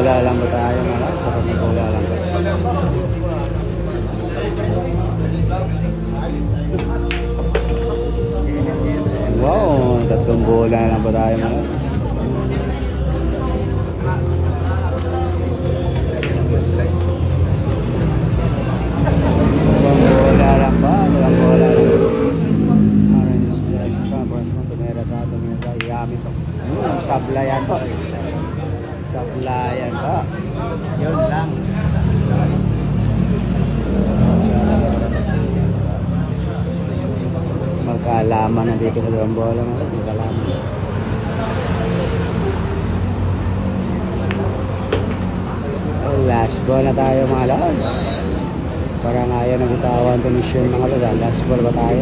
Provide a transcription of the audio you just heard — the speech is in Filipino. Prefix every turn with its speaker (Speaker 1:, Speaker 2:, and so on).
Speaker 1: bola lang ba tayo mga lods? Tatlong bola lang ba? Wow, tatlong bola lang ba tayo mga lods? Bola lang ba? Tatlong bola lang. Orange prices pa. Boss mo, tumira sa ato. Yummy to. Sablayan to. Sablayan to. Yun lang. Magkaalaman na dito sa dalawang bola. Magkaalaman. Last ball na tayo mga lods. Parang ayaw nagitawan ito mission mga lods. Last ball ba tayo?